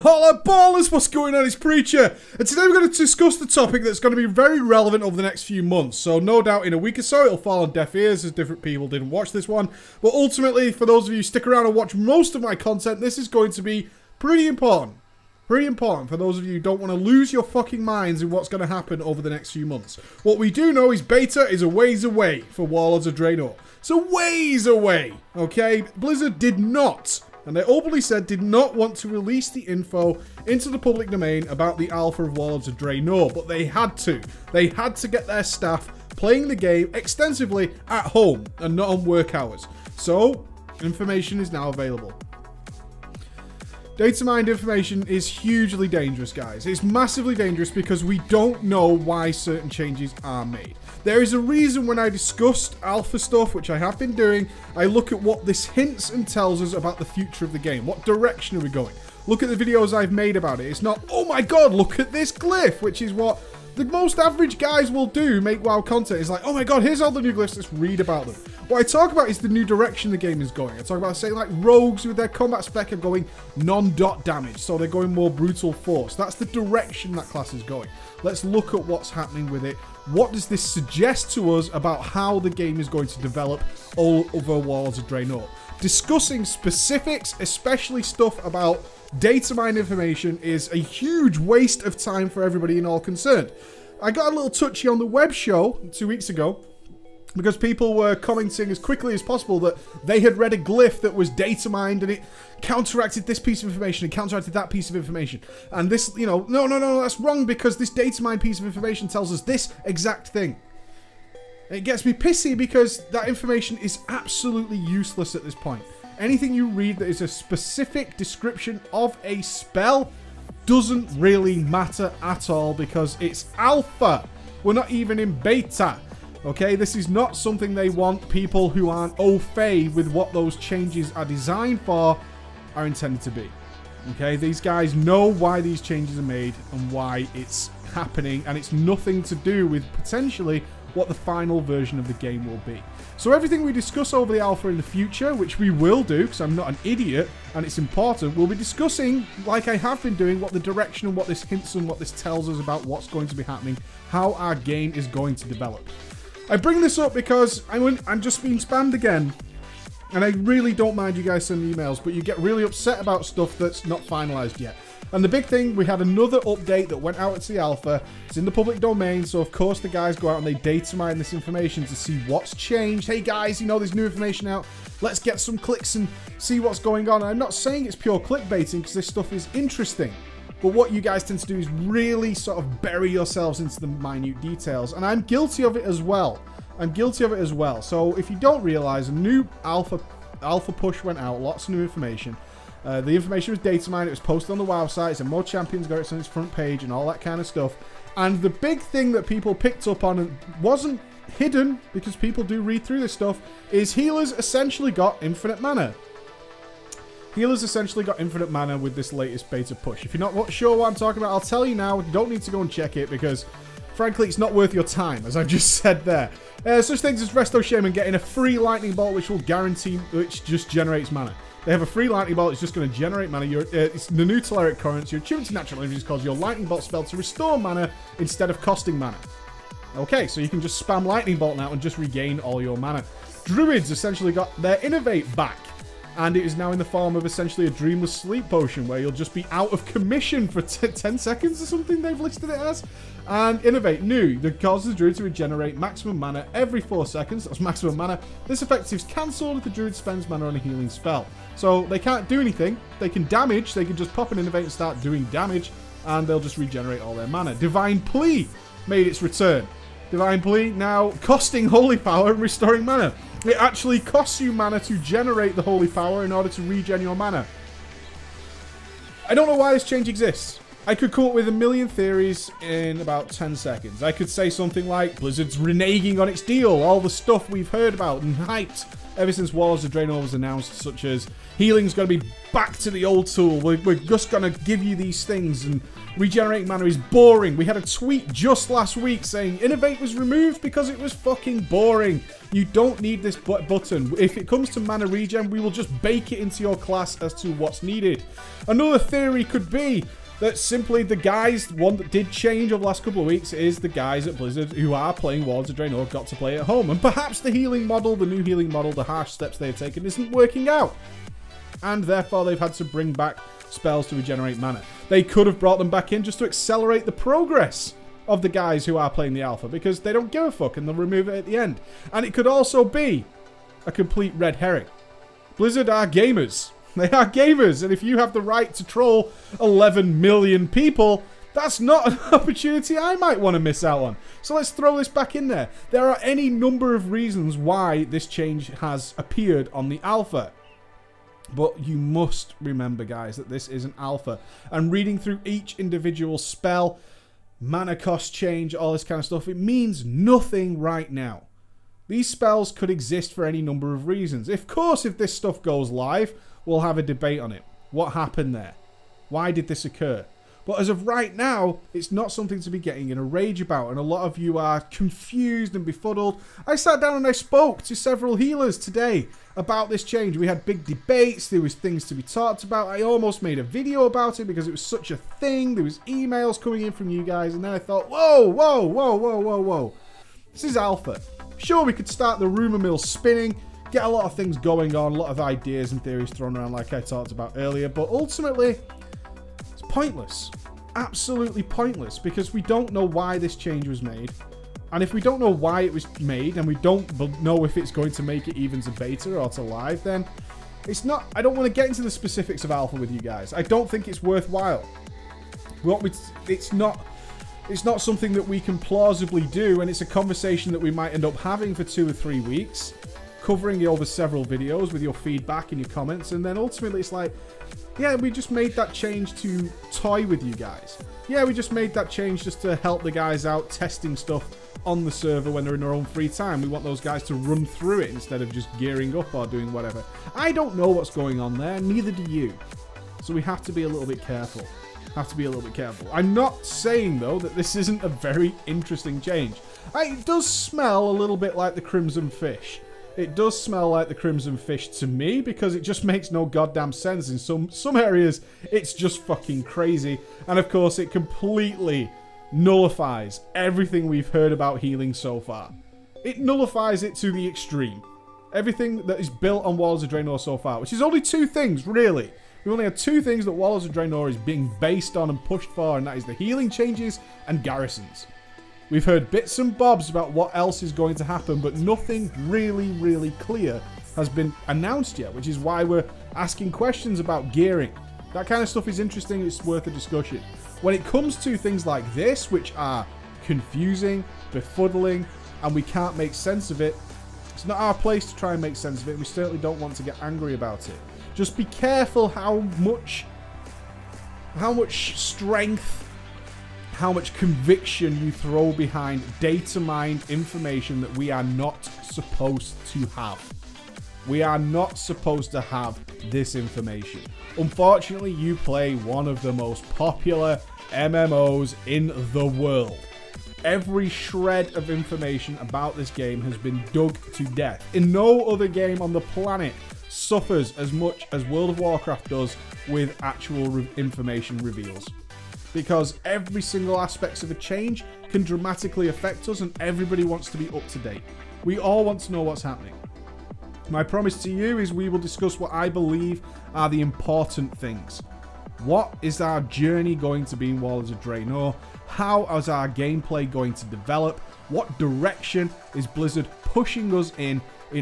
Hola ballers, what's going on? It's Preacher, and today we're going to discuss the topic that's going to be very relevant over the next few months. So no doubt in a week or so it'll fall on deaf ears as different people didn't watch this one. But ultimately, for those of you who stick around and watch most of my content, this is going to be pretty important. Pretty important for those of you who don't want to lose your fucking minds in what's going to happen over the next few months. What we do know is beta is a ways away for Warlords of Draenor. So ways away, okay? Blizzard did not, and they openly said did not want to release the info into the public domain about the alpha of Warlords of Draenor, but they had to. They had to get their staff playing the game extensively at home and not on work hours. So, information is now available. Data mined information is hugely dangerous, guys. It's massively dangerous because we don't know why certain changes are made. There is a reason when I discussed alpha stuff, which I have been doing, I look at what this hints and tells us about the future of the game. What direction are we going? Look at the videos I've made about it. It's not, oh my god, look at this glyph, which is what the most average guys will do, make WoW content. It's like, oh my god, here's all the new glyphs, let's read about them. What I talk about is the new direction the game is going. I talk about, say, like rogues with their combat spec are going non-dot damage, so they're going more brutal force. That's the direction that class is going. Let's look at what's happening with it. What does this suggest to us about how the game is going to develop all over Warlords of Draenor? Discussing specifics, especially stuff about data mine information, is a huge waste of time for everybody and all concerned. I got a little touchy on the web show 2 weeks ago because people were commenting as quickly as possible that they had read a glyph that was data mined and it counteracted this piece of information and counteracted that piece of information. And this, you know, no, that's wrong because this data mine piece of information tells us this exact thing. It gets me pissy because that information is absolutely useless at this point. Anything you read that is a specific description of a spell doesn't really matter at all because it's alpha. We're not even in beta. Okay, this is not something they want people who aren't au fait with what those changes are designed for are intended to be. Okay, these guys know why these changes are made and why it's happening, and it's nothing to do with potentially what the final version of the game will be. So everything we discuss over the alpha in the future, which we will do because I'm not an idiot and it's important, we'll be discussing, like I have been doing, what the direction and what this hints and what this tells us about what's going to be happening, how our game is going to develop. I bring this up because I'm just being spammed again. And I really don't mind you guys sending emails, but you get really upset about stuff that's not finalized yet. And the big thing, we had another update that went out to the alpha. It's in the public domain, so of course the guys go out and they data mine this information to see what's changed. Hey guys, you know, there's new information out. Let's get some clicks and see what's going on. And I'm not saying it's pure clickbaiting because this stuff is interesting. But what you guys tend to do is really sort of bury yourselves into the minute details. And I'm guilty of it as well. So if you don't realize, a new alpha push went out, lots of new information. The information was data mined, it was posted on the WoW site, and more champions got it on its front page and all that kind of stuff. And the big thing that people picked up on and wasn't hidden, because people do read through this stuff, is healers essentially got infinite mana. Healers essentially got infinite mana with this latest beta push. If you're not sure what I'm talking about, I'll tell you now. You don't need to go and check it because, frankly, it's not worth your time, as I've just said there. Such things as Resto Shaman getting a free lightning bolt, which will guarantee, which just generates mana. They have a free lightning bolt, it's just going to generate mana. It's the new Telluric Currents. You're attuned to natural energies cause your lightning bolt spell to restore mana instead of costing mana. Okay, so you can just spam lightning bolt now and just regain all your mana. Druids essentially got their innovate back. And it is now in the form of essentially a dreamless sleep potion where you'll just be out of commission for 10 seconds or something they've listed it as. And innovate new that causes the druid to regenerate maximum mana every 4 seconds. That's maximum mana. This effect is cancelled if the druid spends mana on a healing spell. So they can't do anything. They can damage. They can just pop an innovate and start doing damage. And they'll just regenerate all their mana. Divine Plea made its return. Divine Plea now costing holy power and restoring mana. It actually costs you mana to generate the holy power in order to regen your mana. I don't know why this change exists. I could come up with a million theories in about 10 seconds. I could say something like, Blizzard's reneging on its deal, all the stuff we've heard about and hyped ever since Warlords of Draenor was announced, such as healing's going to be back to the old tool, we're just going to give you these things, and regenerating mana is boring. We had a tweet just last week saying Innovate was removed because it was fucking boring. You don't need this button. If it comes to mana regen, we will just bake it into your class as to what's needed. Another theory could be that simply the guys, one that did change over the last couple of weeks is the guys at Blizzard who are playing Warlords of Draenor got to play at home. And perhaps the healing model, the new healing model, the harsh steps they've taken isn't working out. And therefore they've had to bring back spells to regenerate mana. They could have brought them back in just to accelerate the progress of the guys who are playing the alpha, because they don't give a fuck and they'll remove it at the end. And it could also be a complete red herring. Blizzard are gamers. They are gamers, and if you have the right to troll 11 million people, that's not an opportunity I might want to miss out on. So let's throw this back in there. There are any number of reasons why this change has appeared on the alpha. But you must remember, guys, that this is an alpha. And reading through each individual spell, mana cost change, all this kind of stuff, it means nothing right now. These spells could exist for any number of reasons. Of course, if this stuff goes live, we'll have a debate on it. What happened there? Why did this occur? But as of right now, it's not something to be getting in a rage about, and a lot of you are confused and befuddled. I sat down and I spoke to several healers today about this change. We had big debates, there was things to be talked about. I almost made a video about it because it was such a thing. There was emails coming in from you guys, and then I thought, whoa, whoa, whoa, whoa, whoa, whoa. This is alpha. Sure, we could start the rumor mill spinning, get a lot of things going on, a lot of ideas and theories thrown around like I talked about earlier, but ultimately, it's pointless. Absolutely pointless, because we don't know why this change was made. And if we don't know why it was made, and we don't know if it's going to make it even to beta or to live, then it's not... I don't want to get into the specifics of alpha with you guys. I don't think it's worthwhile. It's not something that we can plausibly do, and it's a conversation that we might end up having for 2 or 3 weeks, covering it over several videos with your feedback and your comments, and then ultimately it's like, yeah, we just made that change to toy with you guys. Yeah, we just made that change just to help the guys out testing stuff on the server when they're in their own free time. We want those guys to run through it instead of just gearing up or doing whatever. I don't know what's going on there, neither do you. So we have to be a little bit careful. I'm not saying, though, that this isn't a very interesting change. It does smell a little bit like the Crimson Fish. It does smell like the Crimson Fish to me, because it just makes no goddamn sense. In some areas, it's just fucking crazy. And of course, it completely nullifies everything we've heard about healing so far. It nullifies it to the extreme. Everything that is built on Warlords of Draenor so far, which is only 2 things, really. We only have 2 things that Warlords of Draenor is being based on and pushed for, and that is the healing changes and garrisons. We've heard bits and bobs about what else is going to happen, but nothing really, really clear has been announced yet, which is why we're asking questions about gearing. That kind of stuff is interesting, it's worth a discussion. When it comes to things like this, which are confusing, befuddling, and we can't make sense of it, it's not our place to try and make sense of it. We certainly don't want to get angry about it. Just be careful how much strength, how much conviction you throw behind data mined information that we are not supposed to have. We are not supposed to have this information. Unfortunately, you play one of the most popular MMOs in the world. Every shred of information about this game has been dug to death. In no other game on the planet suffers as much as World of Warcraft does with actual information reveals. Because every single aspect of a change can dramatically affect us, and everybody wants to be up to date. We all want to know what's happening. My promise to you is we will discuss what I believe are the important things. What is our journey going to be in Warlords of Draenor? How is our gameplay going to develop? What direction is Blizzard pushing us in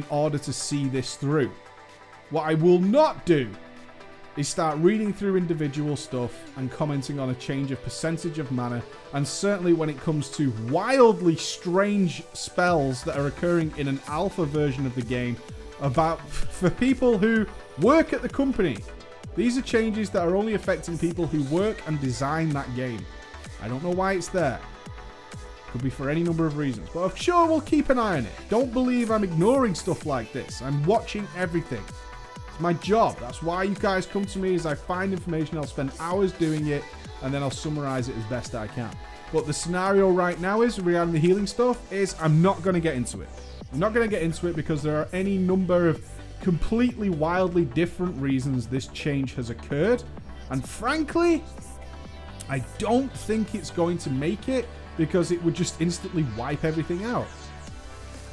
order to see this through? What I will not do is start reading through individual stuff and commenting on a change of percentage of mana, and certainly when it comes to wildly strange spells that are occurring in an alpha version of the game for people who work at the company, These are changes that are only affecting people who work and design that game. I don't know why it's there. Could be for any number of reasons, but I'm sure we'll keep an eye on it. Don't believe I'm ignoring stuff like this. I'm watching everything. It's my job. That's why you guys come to me, is I find information, I'll spend hours doing it, and then I'll summarize it as best I can. But the scenario right now is, regarding the healing stuff, is I'm not going to get into it. I'm not going to get into it because there are any number of completely wildly different reasons this change has occurred. And frankly, I don't think it's going to make it, because it would just instantly wipe everything out.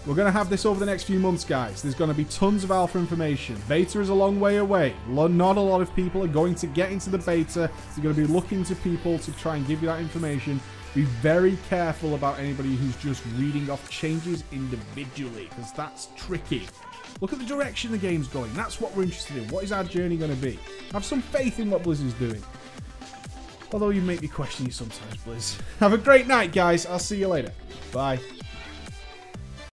We're going to have this over the next few months, guys. There's going to be tons of alpha information. Beta is a long way away. Not a lot of people are going to get into the beta. You're going to be looking to people to try and give you that information. Be very careful about anybody who's just reading off changes individually, because that's tricky. Look at the direction the game's going. That's what we're interested in. What is our journey going to be? Have some faith in what Blizzard's doing. Although you make me question you sometimes, Blizz. Have a great night, guys. I'll see you later. Bye.